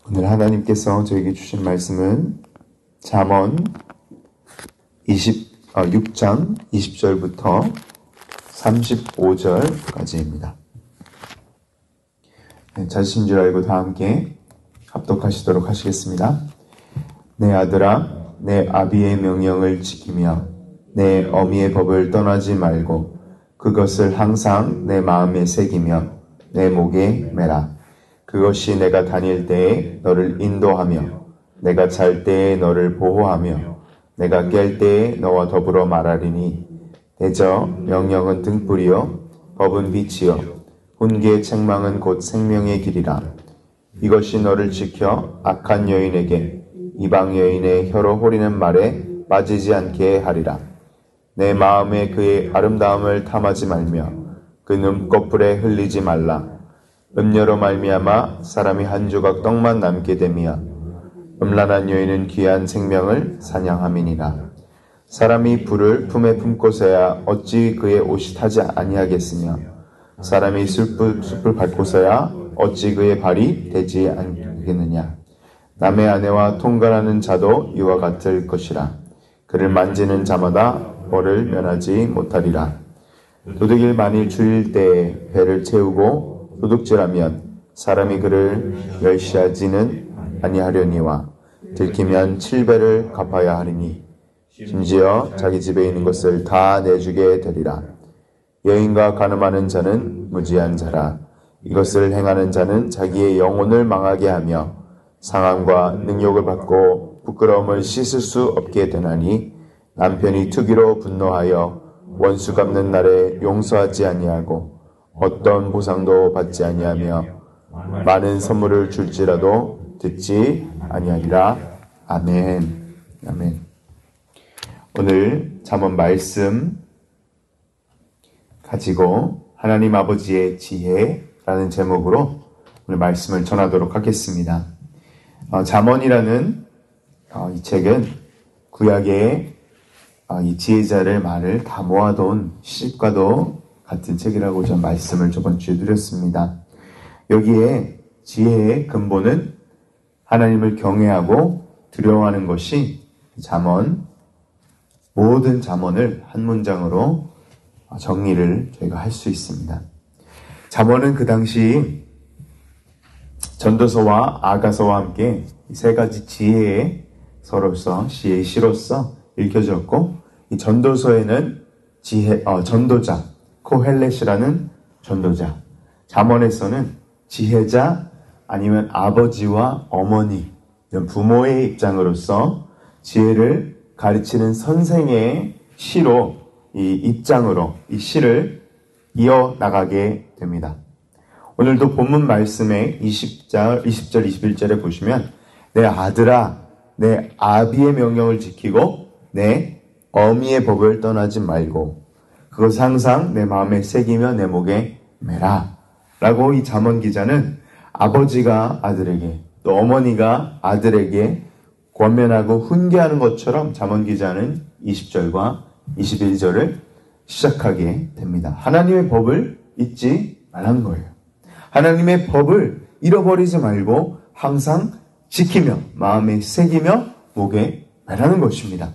오늘 하나님께서 저에게 주신 말씀은 잠언 6장 20절부터 35절까지입니다. 찾으신 줄 알고 다 함께 합독하시도록 하시겠습니다. 내 아들아, 내 아비의 명령을 지키며 내 어미의 법을 떠나지 말고 그것을 항상 내 마음에 새기며 내 목에 매라. 그것이 내가 다닐 때에 너를 인도하며 내가 잘 때에 너를 보호하며 내가 깰 때에 너와 더불어 말하리니 대저 명령은 등불이요 법은 빛이요 훈계의 책망은 곧 생명의 길이라. 이것이 너를 지켜 악한 여인에게 이방 여인의 혀로 호리는 말에 빠지지 않게 하리라. 내 마음에 그의 아름다움을 탐하지 말며 그 눈꺼풀에 흘리지 말라. 음녀로 말미암아 사람이 한 조각 떡만 남게 되며 음란한 여인은 귀한 생명을 사냥함이니라. 사람이 불을 품에 품고서야 어찌 그의 옷이 타지 아니하겠으며 사람이 숯불 밟고서야 어찌 그의 발이 되지 않겠느냐. 남의 아내와 통관하는 자도 이와 같을 것이라. 그를 만지는 자마다 벌을 면하지 못하리라. 도둑일 만일 주일 때에 배를 채우고 도둑질하면 사람이 그를 멸시하지는 아니하려니와 들키면 7배를 갚아야 하리니 심지어 자기 집에 있는 것을 다 내주게 되리라. 여인과 간음하는 자는 무지한 자라. 이것을 행하는 자는 자기의 영혼을 망하게 하며 상함과 능욕을 받고 부끄러움을 씻을 수 없게 되나니 남편이 투기로 분노하여 원수 갚는 날에 용서하지 아니하고 어떤 보상도 받지 아니하며 많은 선물을 줄지라도 듣지 아니하리라. 아멘. 아멘. 오늘 잠언 말씀 가지고 하나님 아버지의 지혜라는 제목으로 오늘 말씀을 전하도록 하겠습니다. 잠언이라는 이 책은 구약의 이 지혜자를 말을 다 모아둔 시집과도 같은 책이라고 전 말씀을 저번 주에 드렸습니다. 여기에 지혜의 근본은 하나님을 경외하고 두려워하는 것이 잠언, 모든 잠언을 한 문장으로 정리를 저희가 할 수 있습니다. 잠언은 그 당시 전도서와 아가서와 함께 세 가지 지혜의 서로서 지혜의 시로서 읽혀졌고, 이 전도서에는 전도자 코헬렛이라는 전도자, 잠언에서는 지혜자 아니면 아버지와 어머니 이런 부모의 입장으로서 지혜를 가르치는 선생의 시로 이 입장으로 이 시를 이어나가게 됩니다. 오늘도 본문 말씀의 20절, 21절에 보시면 내 아들아 내 아비의 명령을 지키고 내 어미의 법을 떠나지 말고 그것을 항상 내 마음에 새기며 내 목에 매라 라고 이 잠언 기자는 아버지가 아들에게 또 어머니가 아들에게 권면하고 훈계하는 것처럼 잠언 기자는 20절과 21절을 시작하게 됩니다. 하나님의 법을 잊지 말라는 거예요. 하나님의 법을 잃어버리지 말고 항상 지키며 마음에 새기며 목에 매라는 것입니다.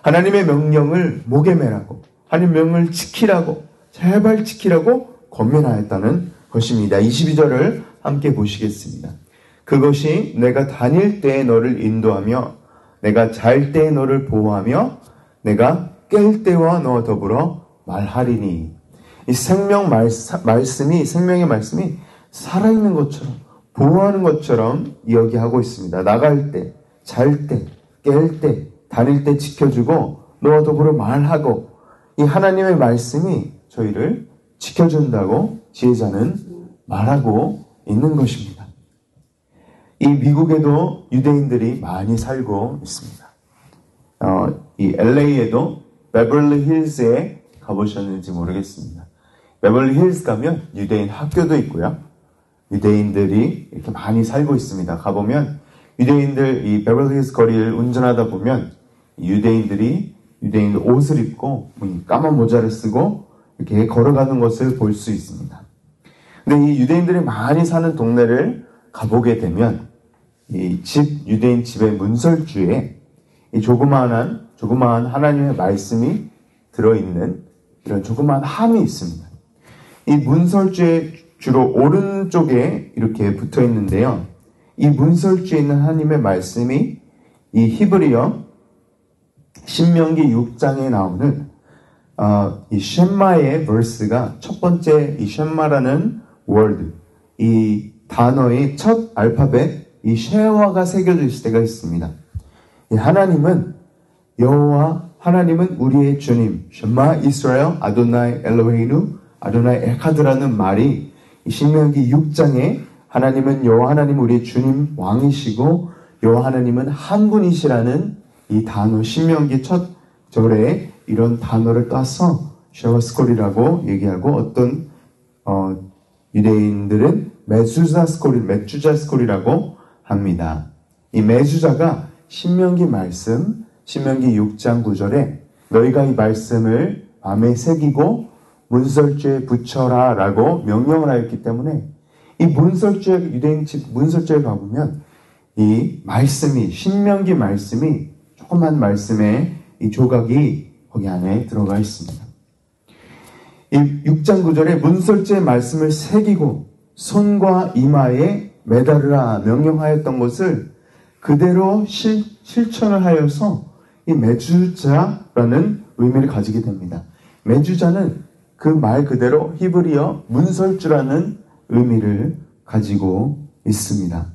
하나님의 명령을 목에 매라고 하나님의 명령을 지키라고 제발 지키라고 권면하였다는 것입니다. 22절을 함께 보시겠습니다. 그것이 내가 다닐 때에 너를 인도하며 내가 잘 때에 너를 보호하며 내가 깰 때와 너와 더불어 말하리니. 이 생명의 말씀이 살아있는 것처럼 보호하는 것처럼 이야기하고 있습니다. 나갈 때, 잘 때, 깰 때, 다닐 때 지켜주고 너와 더불어 말하고 이 하나님의 말씀이 저희를 지켜준다고 지혜자는 말하고 있는 것입니다. 이 미국에도 유대인들이 많이 살고 있습니다. 이 LA에도 베벌리 힐즈에 가보셨는지 모르겠습니다. 베벌리 힐즈 가면 유대인 학교도 있고요. 유대인들이 이렇게 많이 살고 있습니다. 가보면 유대인들 이 베벌리 힐즈 거리를 운전하다 보면 유대인들 옷을 입고 까만 모자를 쓰고 이렇게 걸어가는 것을 볼 수 있습니다. 근데 이 유대인들이 많이 사는 동네를 가보게 되면 이 유대인 집의 문설주에 이 조그마한 하나님의 말씀이 들어있는 이런 조그마한 함이 있습니다. 이 문설주의 주로 오른쪽에 이렇게 붙어 있는데요. 이 문설주에 있는 하나님의 말씀이 이 히브리어 신명기 6장에 나오는 이 쉔마의 verse가 첫 번째 이 쉔마라는 word, 이 단어의 첫 알파벳 이 쉐와가 새겨져 있을 때가 있습니다. 하나님은 여호와 하나님은 우리의 주님 쉔마 이스라엘 아도나이 엘로헤이누 아도나이 에카드라는 말이 이 신명기 6장에 하나님은 여호와 하나님 우리의 주님 왕이시고 여호와 하나님은 한 분이시라는 이 단어 신명기 첫 절에 이런 단어를 따서 쉐와스콜이라고 얘기하고 어떤 유대인들은 메주자스콜이라고 합니다. 이 메주자가 신명기 말씀 신명기 6장 9절에 너희가 이 말씀을 마음에 새기고 문설주에 붙여라 라고 명령을 하였기 때문에 이 문설주에 유대인 집 문설주에 가보면 이 말씀이 신명기 말씀이 조그만 말씀의 이 조각이 거기 안에 들어가 있습니다. 이 6장 9절에 문설주의 말씀을 새기고 손과 이마에 매달으라 명령하였던 것을 그대로 실천을 하여서 이 메주자라는 의미를 가지게 됩니다. 메주자는 그 말 그대로 히브리어 문설주라는 의미를 가지고 있습니다.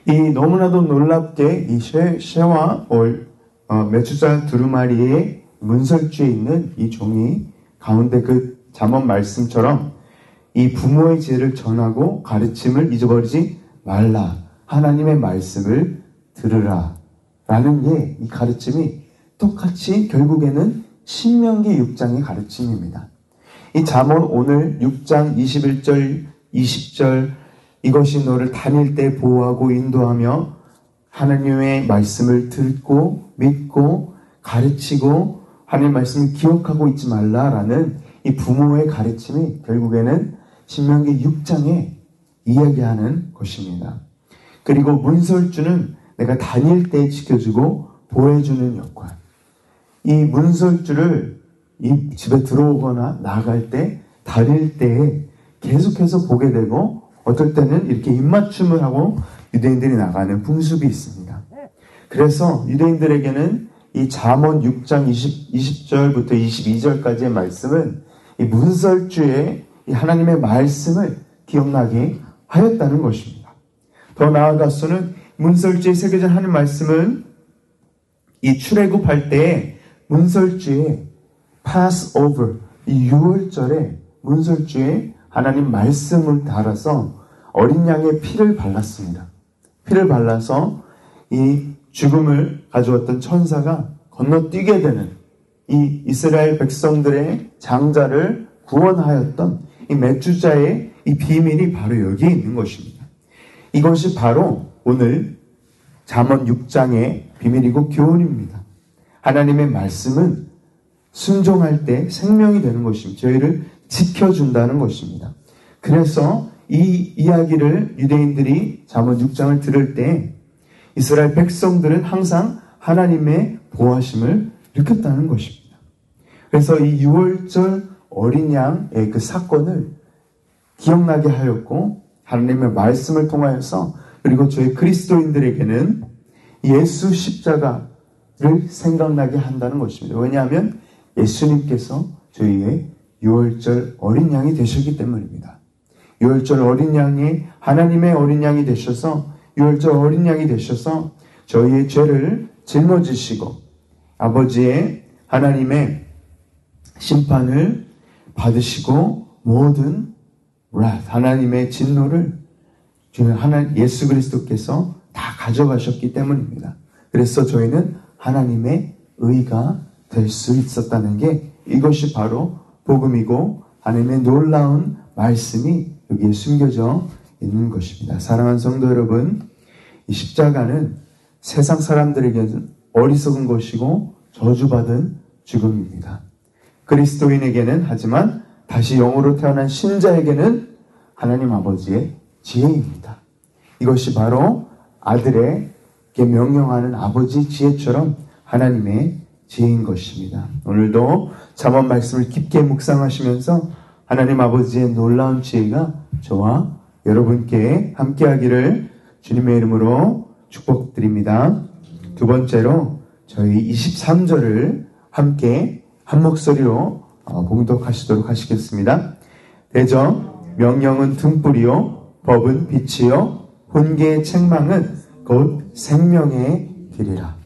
이 너무나도 놀랍게 이 쉐와 메주자 두루마리의 문설주에 있는 이 종이 가운데 그 잠언 말씀처럼 이 부모의 지혜를 전하고 가르침을 잊어버리지 말라. 하나님의 말씀을 들으라. 라는 이 가르침이 똑같이 결국에는 신명기 6장의 가르침입니다. 이 잠언 오늘 6장 21절, 20절 이것이 너를 다닐 때 보호하고 인도하며 하나님의 말씀을 듣고 믿고 가르치고 하나님의 말씀을 기억하고 있지 말라라는 이 부모의 가르침이 결국에는 신명기 6장에 이야기하는 것입니다. 그리고 문설주는 내가 다닐 때 지켜주고 보호해주는 역할. 이 문설주를 이 집에 들어오거나 나갈 때 다닐 때 계속해서 보게 되고 어떨 때는 이렇게 입맞춤을 하고 유대인들이 나가는 풍습이 있습니다. 그래서 유대인들에게는 이 잠언 6장 20절부터 22절까지의 말씀은 이 문설주의 이 하나님의 말씀을 기억나게 하였다는 것입니다. 더 나아가서는 문설주에 새겨진 하나님 말씀은 이 출애굽할 때에 문설주에 Passover, 이 6월절에 문설주에 하나님 말씀을 달아서 어린 양의 피를 발랐습니다. 피를 발라서 이 죽음을 가져왔던 천사가 건너뛰게 되는 이 이스라엘 백성들의 장자를 구원하였던 이 메주자의 이 비밀이 바로 여기에 있는 것입니다. 이것이 바로 오늘 잠언 6장의 비밀이고 교훈입니다. 하나님의 말씀은 순종할 때 생명이 되는 것입니다. 저희를 지켜준다는 것입니다. 그래서 이 이야기를 유대인들이 잠언 6장을 들을 때 이스라엘 백성들은 항상 하나님의 보호하심을 느꼈다는 것입니다. 그래서 이 6월절 어린 양의 그 사건을 기억나게 하였고 하나님의 말씀을 통하여서 그리고 저희 그리스도인들에게는 예수 십자가를 생각나게 한다는 것입니다. 왜냐하면 예수님께서 저희의 6월절 어린 양이 되셨기 때문입니다. 6월절 어린 양이 하나님의 어린 양이 되셔서 6월절 어린 양이 되셔서 저희의 죄를 짊어지시고 아버지의 하나님의 심판을 받으시고 모든 하나님의 진노를 예수 그리스도께서 다 가져가셨기 때문입니다. 그래서 저희는 하나님의 의가 될 수 있었다는 게 이것이 바로 복음이고 하나님의 놀라운 말씀이 여기에 숨겨져 있는 것입니다. 사랑하는 성도 여러분, 이 십자가는 세상 사람들에게는 어리석은 것이고 저주받은 죽음입니다. 그리스도인에게는 하지만 다시 영으로 태어난 신자에게는 하나님 아버지의 지혜입니다. 이것이 바로 아들에게 명령하는 아버지 지혜처럼 하나님의 지혜인 것입니다. 오늘도 잠언 말씀을 깊게 묵상하시면서 하나님 아버지의 놀라운 지혜가 저와 여러분께 함께하기를 주님의 이름으로 축복드립니다. 두 번째로 저희 23절을 함께 한 목소리로 봉독하시도록 하시겠습니다. 대저 명령은 등불이요 법은 빛이요 훈계의 책망은 곧 생명의 길이라.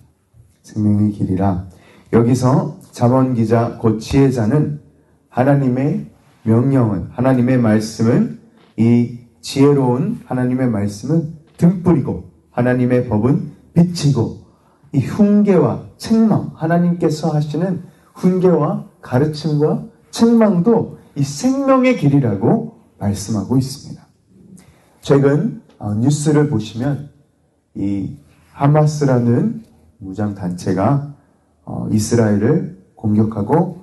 생명의 길이라. 여기서 잠언 기자 곧 지혜자는 하나님의 명령은, 하나님의 말씀은, 이 지혜로운 하나님의 말씀은 등불이고 하나님의 법은 빛이고 이 훈계와 책망, 하나님께서 하시는 훈계와 가르침과 책망도 이 생명의 길이라고 말씀하고 있습니다. 최근 뉴스를 보시면 이 하마스라는 무장단체가 이스라엘을 공격하고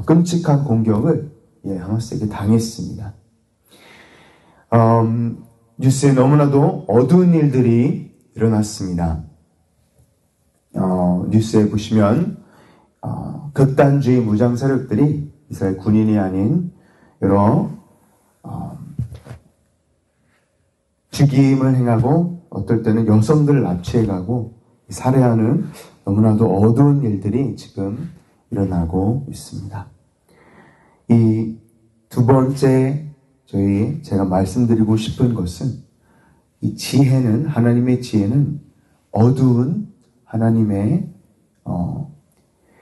끔찍한 공격을 하마스에게 당했습니다. 뉴스에 너무나도 어두운 일들이 일어났습니다. 뉴스에 보시면 극단주의 무장 세력들이 이스라엘 군인이 아닌 여러 죽임을 행하고 어떨 때는 여성들을 납치해가고 살해하는 너무나도 어두운 일들이 지금 일어나고 있습니다. 이 두 번째 제가 말씀드리고 싶은 것은 이 지혜는, 하나님의 지혜는 어두운 하나님의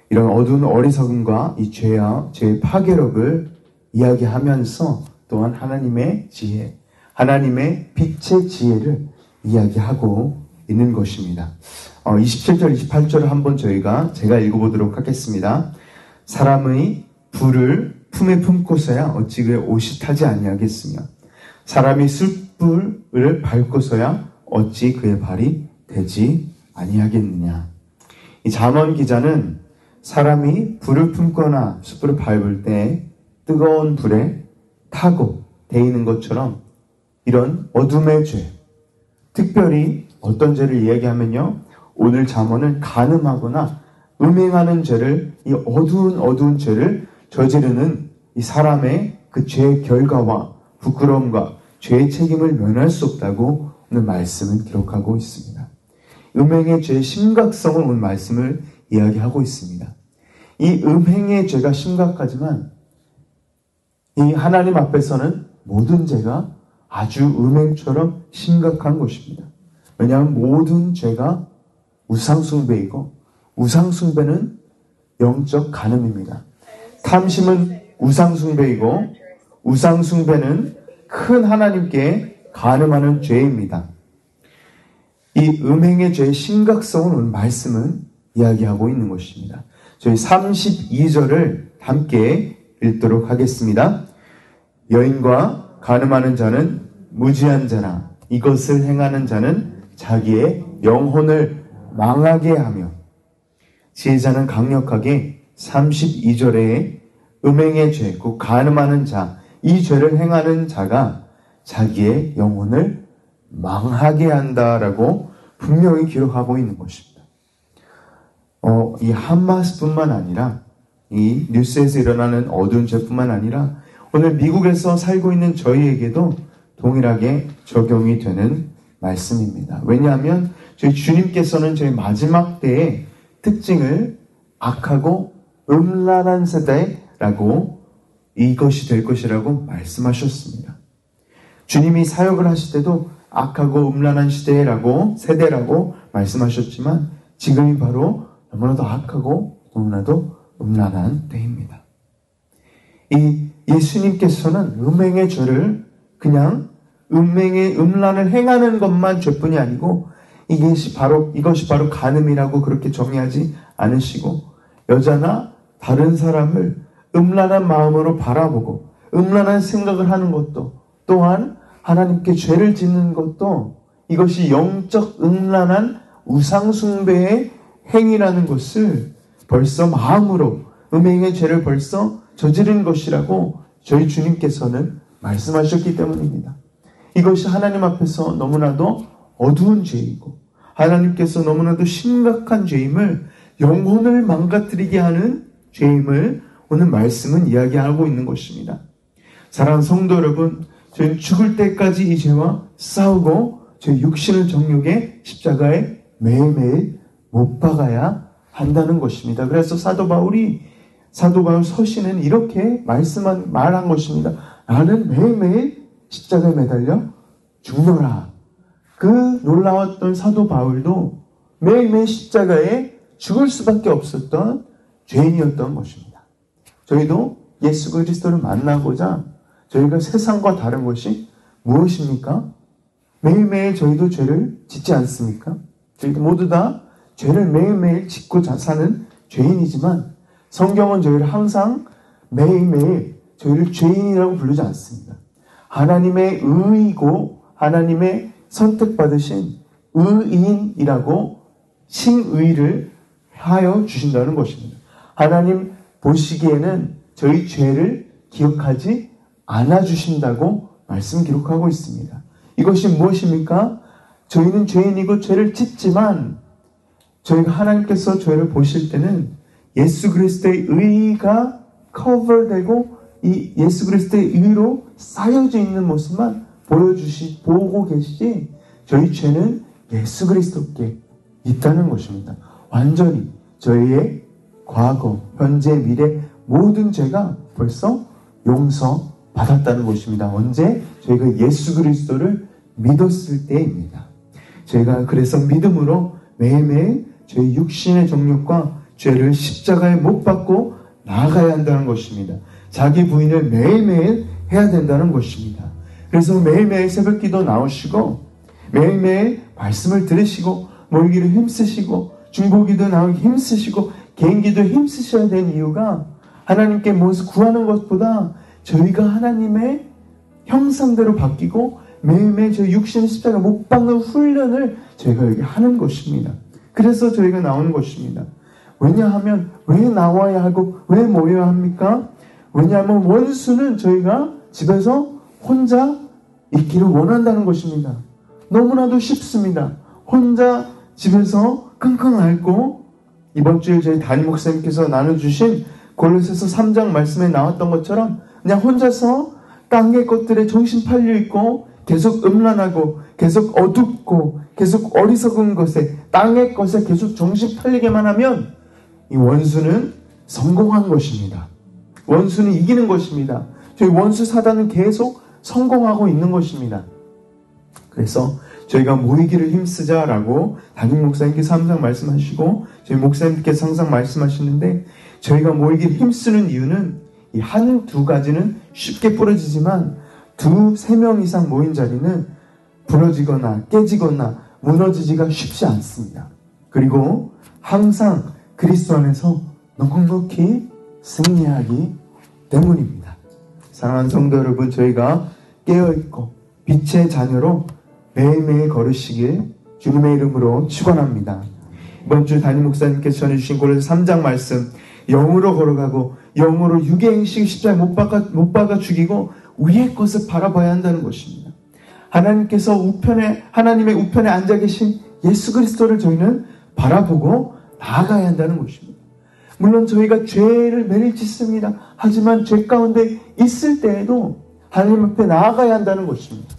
이런 어두운 어리석음과 이 죄와 죄의 파괴력을 이야기하면서 또한 하나님의 지혜, 하나님의 빛의 지혜를 이야기하고 있는 것입니다. 27절, 28절을 한번 제가 읽어보도록 하겠습니다. 사람의 불을 품에 품고서야 어찌 그의 옷이 타지 아니하겠으며 사람이 숯불을 밟고서야 어찌 그의 발이 되지 아니하겠느냐. 이 잠언 기자는 사람이 불을 품거나 숯불을 밟을 때 뜨거운 불에 타고 데이는 것처럼 이런 어둠의 죄, 특별히 어떤 죄를 이야기하면요, 오늘 잠언은 간음하거나 음행하는 죄를, 이 어두운 죄를 저지르는 이 사람의 그 죄의 결과와 부끄러움과 죄의 책임을 면할 수 없다고 오늘 말씀은 기록하고 있습니다. 음행의 죄의 심각성을 오늘 말씀을 이야기하고 있습니다. 이 음행의 죄가 심각하지만 이 하나님 앞에서는 모든 죄가 아주 음행처럼 심각한 것입니다. 왜냐하면 모든 죄가 우상숭배이고 우상숭배는 영적 간음입니다. 탐심은 우상숭배이고 우상숭배는 큰 하나님께 간음하는 죄입니다. 이 음행의 죄의 심각성을 오늘 말씀은 이야기하고 있는 것입니다. 저희 32절을 함께 읽도록 하겠습니다. 여인과 간음하는 자는 무지한 자라. 이것을 행하는 자는 자기의 영혼을 망하게 하며 지혜자는 강력하게 32절에 음행의 죄, 그 간음하는 자, 이 죄를 행하는 자가 자기의 영혼을 망하게 한다라고 분명히 기록하고 있는 것입니다. 이 하마스뿐만 아니라 이 뉴스에서 일어나는 어두운 죄뿐만 아니라 오늘 미국에서 살고 있는 저희에게도 동일하게 적용이 되는 말씀입니다. 왜냐하면 저희 주님께서는 저희 마지막 때의 특징을 악하고 음란한 세대라고 이것이 될 것이라고 말씀하셨습니다. 주님이 사역을 하실 때도 악하고 음란한 세대라고 말씀하셨지만 지금이 바로 너무나도 악하고 너무나도 음란한 때입니다. 이 예수님께서는 음행의 죄를 그냥 음란을 행하는 것만 죄뿐이 아니고 이것이 바로 간음이라고 그렇게 정의하지 않으시고 여자나 다른 사람을 음란한 마음으로 바라보고 음란한 생각을 하는 것도 또한 하나님께 죄를 짓는 것도 이것이 영적 음란한 우상숭배의 행위라는 것을 벌써 마음으로 음행의 죄를 벌써 저지른 것이라고 저희 주님께서는 말씀하셨기 때문입니다. 이것이 하나님 앞에서 너무나도 어두운 죄이고 하나님께서 너무나도 심각한 죄임을, 영혼을 망가뜨리게 하는 죄임을 오늘 말씀은 이야기하고 있는 것입니다. 사랑하는 성도 여러분, 저희는 죽을 때까지 이 죄와 싸우고 저희 육신의 정욕에 십자가에 매일매일 못 박아야 한다는 것입니다. 그래서 사도 바울 서신은 이렇게 말한 것입니다. 나는 매일매일 십자가에 매달려 죽노라. 그 놀라웠던 사도 바울도 매일매일 십자가에 죽을 수밖에 없었던 죄인이었던 것입니다. 저희도 예수 그리스도를 만나고자 저희가 세상과 다른 것이 무엇입니까? 매일매일 저희도 죄를 짓지 않습니까? 저희도 모두 다 죄를 매일매일 짓고 사는 죄인이지만 성경은 저희를 항상 매일매일 저희를 죄인이라고 부르지 않습니다. 하나님의 의이고 하나님의 선택받으신 의인이라고 칭의를 하여 주신다는 것입니다. 하나님 보시기에는 저희 죄를 기억하지 않아 주신다고 말씀 기록하고 있습니다. 이것이 무엇입니까? 저희는 죄인이고 죄를 짓지만 저희가 하나님께서 저희를 보실 때는 예수 그리스도의 의가 커버되고 이 예수 그리스도의 의로 쌓여져 있는 모습만 보고 계시지 저희 죄는 예수 그리스도께 있다는 것입니다. 완전히 저희의 과거, 현재, 미래 모든 죄가 벌써 용서받았다는 것입니다. 언제? 저희가 예수 그리스도를 믿었을 때입니다. 저희가 그래서 믿음으로 매일매일 저희 육신의 정욕과 죄를 십자가에 못 박고 나아가야 한다는 것입니다. 자기 부인을 매일매일 해야 된다는 것입니다. 그래서 매일매일 새벽기도 나오시고 매일매일 말씀을 들으시고 몰기도 힘쓰시고 중보기도 나오기 힘쓰시고 개인기도 힘쓰셔야 되는 이유가 하나님께 무엇을 구하는 것보다 저희가 하나님의 형상대로 바뀌고 매일매일 저희 육신의 십자가 못 박는 훈련을 저희가 여기 하는 것입니다. 그래서 저희가 나오는 것입니다. 왜냐하면 왜 나와야 하고 왜 모여야 합니까? 왜냐하면 원수는 저희가 집에서 혼자 있기를 원한다는 것입니다. 너무나도 쉽습니다. 혼자 집에서 끙끙 앓고 이번 주에 저희 담임 목사님께서 나눠주신 골로새서 3장 말씀에 나왔던 것처럼 그냥 혼자서 땅의 것들에 정신 팔려 있고 계속 음란하고 계속 어둡고 계속 어리석은 것에 땅의 것에 계속 정신 팔리게만 하면 이 원수는 성공한 것입니다. 원수는 이기는 것입니다. 저희 원수 사단은 계속 성공하고 있는 것입니다. 그래서 저희가 모이기를 힘쓰자라고 담임 목사님께서 항상 말씀하시고 저희 목사님께서 항상 말씀하시는데 저희가 모이기를 힘쓰는 이유는 이 한두 가지는 쉽게 부러지지만 2-3명 이상 모인 자리는 부러지거나 깨지거나 무너지기가 쉽지 않습니다. 그리고 항상 그리스도 안에서 넉넉히 승리하기 때문입니다. 사랑하는 성도 여러분, 저희가 깨어있고 빛의 자녀로 매일매일 걸으시길 주님의 이름으로 축원합니다. 이번 주 담임 목사님께서 전해주신 골로새 3장 말씀, 영으로 걸어가고 영으로 육의 행식 십자가에 못 박아 죽이고 위의 것을 바라봐야 한다는 것입니다. 하나님께서 하나님의 우편에 앉아 계신 예수 그리스도를 저희는 바라보고 나아가야 한다는 것입니다. 물론 저희가 죄를 매일 짓습니다. 하지만 죄 가운데 있을 때에도 하나님 앞에 나아가야 한다는 것입니다.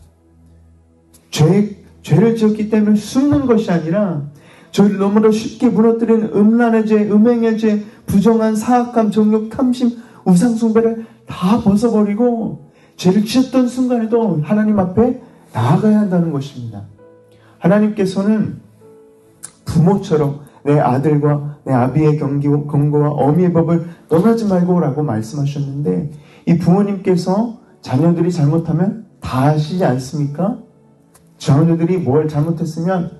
죄를 지었기 때문에 숨는 것이 아니라 저희를 너무나 쉽게 무너뜨리는 음란의 죄, 음행의 죄, 부정한 사악함, 정욕, 탐심, 우상숭배를 다 벗어버리고 죄를 지었던 순간에도 하나님 앞에 나아가야 한다는 것입니다. 하나님께서는 부모처럼 내 아들과 내 아비의 경고와 어미의 법을 떠나지 말고라고 말씀하셨는데 이 부모님께서 자녀들이 잘못하면 다 아시지 않습니까? 자녀들이 뭘 잘못했으면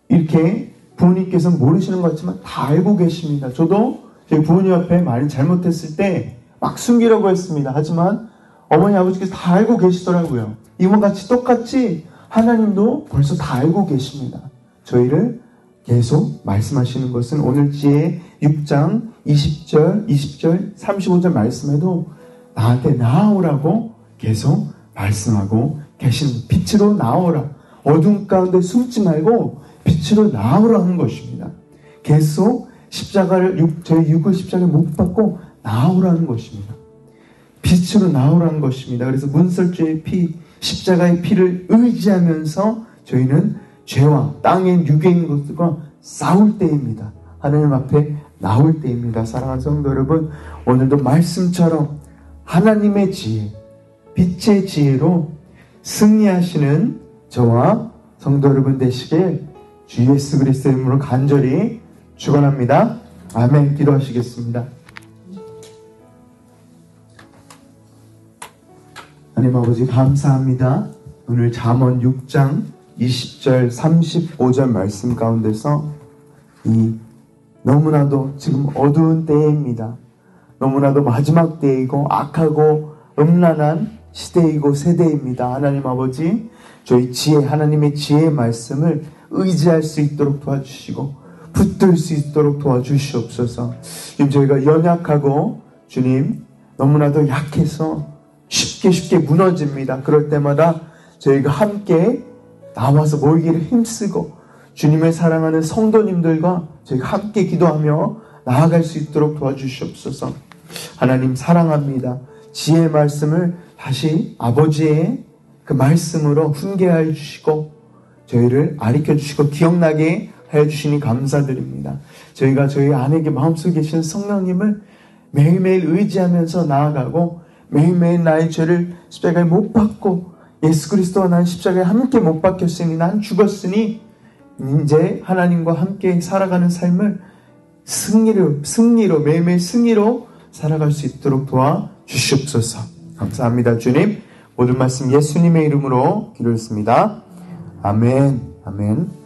이렇게 부모님께서 모르시는 것 같지만 다 알고 계십니다. 저도 저희 부모님 앞에 많이 잘못했을 때 막 숨기려고 했습니다. 하지만 어머니 아버지께서 다 알고 계시더라고요. 이와 같이 똑같이 하나님도 벌써 다 알고 계십니다. 저희를 계속 말씀하시는 것은 오늘 지혜 6장 20절, 35절 말씀에도 나한테 나아오라고 계속 말씀하고 계신 빛으로 나오라. 어둠 가운데 숨지 말고 빛으로 나오라 하는 것입니다. 계속 저희 육을 십자가에 못 박고 나오라는 것입니다. 빛으로 나오라는 것입니다. 그래서 문설주의 피, 십자가의 피를 의지하면서 저희는 죄와 땅의 육에 있는 것들과 싸울 때입니다. 하나님 앞에 나올 때입니다. 사랑하는 성도 여러분, 오늘도 말씀처럼 하나님의 지혜, 빛의 지혜로 승리하시는 저와 성도 여러분 되시길 주 예수 그리스도의 이름으로 간절히 축원합니다. 아멘. 기도하시겠습니다. 하나님 아버지 감사합니다. 오늘 잠언 6장 20절 35절 말씀 가운데서 이 너무나도 지금 어두운 때입니다. 너무나도 마지막 때이고 악하고 음란한 시대이고 세대입니다. 하나님 아버지, 저희 하나님의 지혜의 말씀을 의지할 수 있도록 도와주시고 붙들 수 있도록 도와주시옵소서. 지금 저희가 연약하고 주님 너무나도 약해서 쉽게 무너집니다. 그럴 때마다 저희가 함께 나와서 모이기를 힘쓰고 주님을 사랑하는 성도님들과 저희가 함께 기도하며 나아갈 수 있도록 도와주시옵소서. 하나님 사랑합니다. 지혜의 말씀을 다시 아버지의 그 말씀으로 훈계하여 주시고 저희를 가르쳐 주시고 기억나게 하여 주시니 감사드립니다. 저희가 저희 안에 마음속에 계신 성령님을 매일매일 의지하면서 나아가고 매일매일 나의 죄를 십자가에 못 박고 예수 그리스도와 난 십자가에 함께 못 박혔으니 난 죽었으니 이제 하나님과 함께 살아가는 삶을 승리로 매일매일 승리로 살아갈 수 있도록 도와주시옵소서. 감사합니다. 주님, 모든 말씀 예수님의 이름으로 기도했습니다. 아멘. 아멘.